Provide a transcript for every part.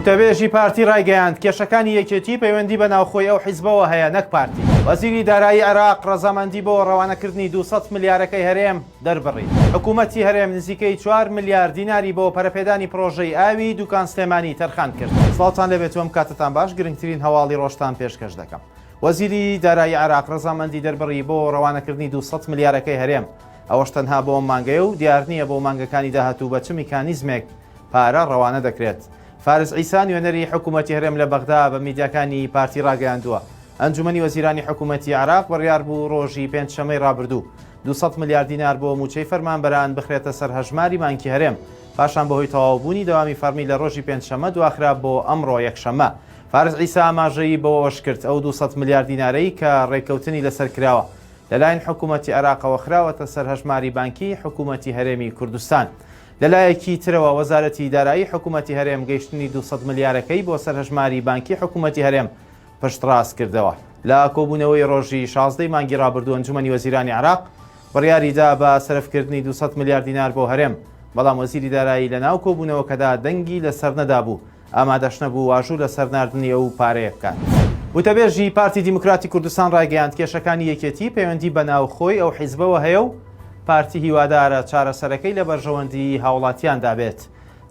وتەبێژی پارتی ڕایگەیاند کێشەکانی یەکێتی پەیوەندی بە ناوخۆی ئەو حیزبەوە هەیە نەک پارتی. وەزیری دارایی عێراق ڕەزامەندی بۆ ڕەوانەکردنی 200 ملیارەکەی هەرێم دەربڕی. حکوومەتی هەرێم نزیکەی 4 ملیارد دیناری بۆ پەرەپێدانی پرۆژەی ئاوی دوکان سلێمانی تەرخان کرد. سڵاوتان لەبێت وەم کاتتان باش، گرنگترین هەواڵی ڕۆژتان پێشکەش دەکەم. وەزیری دارایی عێراق ڕەزامەندی دەربڕی بۆ ڕەوانەکردنی 200 ملیارەکەی هەرێم. ئەوەش تەنها بۆ مانگەیە و دیار نییە بۆ مانگەکانی داهاتوو بە چ میکانیزمێک پارە ڕەوانە دەکرێت. فارس عیسا نوێنەری حکوومەتی هەرێم لە بەغدا بە میدیاکانی پارتی ڕاگەیاندووە. ئەنجومەنی وەزیرانی حکوومەتی عێراق بڕیار بوو ڕۆژی پێنجشەمەی ڕابردوو 200 ملیارد دینار بۆ موچەی فەرمانبەران بخرێتە سەر هەژماری بانکی هەرێم، پاشان بەهۆی تەواوبوونی دەوامی فەرمی لە ڕۆژی پێنجشەمە دواخرا بۆ ئەمڕۆ یەکشەمە. فارس عیسا ئاماژەیی بەوەش کرد ئەو 200 ملیارد دینارەی کە ڕێککەوتنی لەسەر کراوە لەلایەن حکوومەتی عێراقەوە خراوەتە سەر هەژماری بانکی حکوومەتی هەرێمی کوردستان. لەلایەکی ترەوە وەزارەتی دارایی حکوومەتی هەرێم گەیشتنی 200 ملیارەکەی بۆ سەر هەژماری بانکی حکوومەتی هەرێم پشتڕاست کردەوە. لە کۆبوونەوەی ڕۆژی 16 مانگی ڕابردوو ئەنجومەنی وەزیرانی عێراق بڕیاریدا بە سەرفکردنی 200 ملیارد دینار بۆ هەرێم، بەڵام وەزیری دارایی لە ناو کۆبوونەوەکەدا دەنگی لەسەر نەدابوو ئامادەش نەبوو واژوو لە سەرناردنی ئەو پارەیە بکات. وتەبێژی پارتی دیموکراتی کوردستان ڕایگەیاند کێشەکانی یەکێتی پەیوەندی بە ناوخۆی ئەو حیزبەوە هەیە و پارتی هیوادارە چارەسەرەکەی لە بەرژەوەندی هاوڵاتیاندا بێت.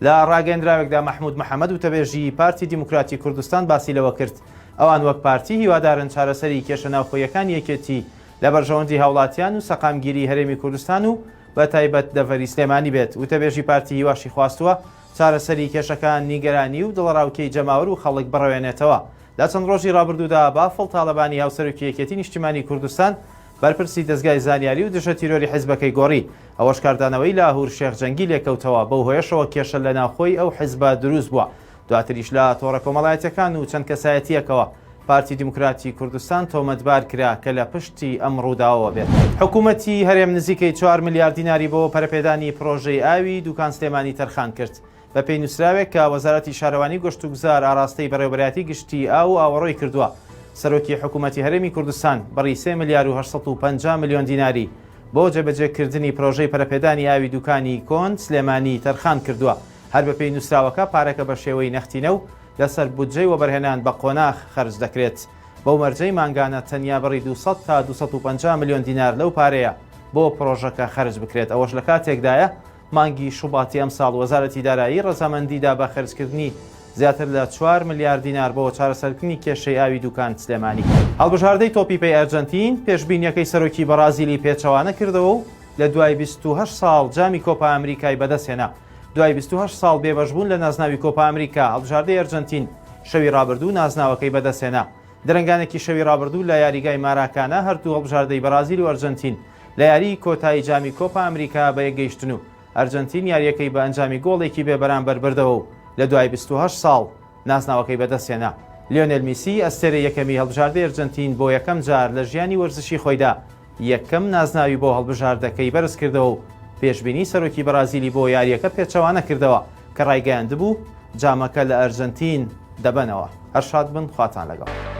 لە ڕاگەیەندراوێکدا مەحموود محەممەد وتەبێژی پارتی دیموکراتی کوردستان باسی لەوە کرد ئەوان وەک پارتی هیوادارن چارەسەری کێشە ناوخۆیەکان یەکێتی لە بەرژەوەندی هاوڵاتیان و سەقامگیری هەرێمی کوردستان و بە تایبەت دەڤەری سلێمانی بێت. وتەبێژی پارتی هیواشی خواستووە چارەسەری کێشەکان نیگەرانی و دڵڕاوکەی جەماوەر و خەڵک بڕەوێنێتەوە. لە چەند ڕۆژی ڕابردوودا بافڵ تاالبانی هاوسەرۆکی یەکێتی نیشتیمانی کوردستان بەرپرسی دەستگای زانیاری و دژە تیرۆری حیزبەکەی گۆڕی. ئەوەش کاردانەوەی لاهور شێخ جەنگی لێکەوتەوە، بەو هۆیشەوە کێشە لە ناوخۆی ئەو حیزبە دروست بووە. دواتریش لە تۆڕە کۆمەڵایەتەکان و چەند کەسایەتیەکەوە پارتی دیموکراتی کوردستان تۆمەتبار کرا کە لە پشتی ئەم ڕووداوە بێت. حکوومەتی هەرێم نزیکەی 4 ملیارد دیناری بۆ پەرەپێدانی پرۆژەی ئاوی دوکان سلێمانی تەرخان کرد. بە پێی نووسراوێک کە وەزارەتی شارەوانی گەشت و گوزار ئاراستەی بەڕێوەبەرایەتی گشتی ئاو و ئاوەڕۆی کردووە، سەرۆکی حکوومەتی هەرێمی کوردستان بەڕی 3 ملیار و 850 ملیۆن دیناری بۆ جێبەجێکردنی پرۆژەی پەرەپێدانی ئاوی دوکانی کۆن سلێمانی تەرخان کردووە. هەر بە پێی نووسراوەکە پارەکە بە شێوەی نەختینە و لەسەر بودجەی وەبەرهێنان بە قۆناغ خەرج دەکرێت. بەو مەرجەی مانگانە تەنیا بەڕی 200 تا 250 ملیۆن دینار لەو پارەیە بۆ پرۆژەکە خەرج بکرێت. ئەوەش لە کاتێکدایە مانگی شوباتی ئەم ساڵ وەزارەتی دارایی ڕەزامەندیدا بە خەرجکردنی زیاتر لە 4 ملیارد دینار بۆ چارەسەرکردنی کێشەی ئاوی دوکان سلێمانی. هەڵبژاردەی تۆپیپەی ئەرجەنتین پێشبینیەکەی سەرۆکی بەرازیلی پێچەوانە کردەوە و لە دوای 28 ساڵ جامی کۆپا ئەمریکای بەدەستهێنا. دوای 28 ساڵ بێبەشبوون لە نازناوی کۆپا ئەمریکا، هەڵبژاردەی ئەرجەنتین شەوی ڕابردوو نازناوەکەی بەدەستهێنا. درەنگانێکی شەوی ڕابردوو لە یاریگای ماراکانە هەردوو هەڵبژاردەی بەرازیل و ئەرجەنتین لە یاری کۆتایی جامی کۆپا ئەمریکا بە یەکگەیشتن و ئەرجەنتین یاریەکەی بە ئەنجامی گۆڵێکی بێبەرامبەر بردەوە و لە دوای 28 ساڵ نازناوەکەی بەدەستهێنا. لیۆنێل میسی ئەستێرەی یەکەمی هەڵبژاردەی ئەرجەنتین بۆ یەکەم جار لە ژیانی وەرزشی خۆیدا یەکەم نازناوی بۆ هەڵبژاردەکەی بەرز کردەوە و پێشبینی سەرۆکی بەرازیلی بۆ یاریەکە پێچەوانە کردەوە کە ڕایگەیاندبوو جامەکە لە ئەرجەنتین دەبنەوە. هەر شاد بن، خواتان لەگەڵ.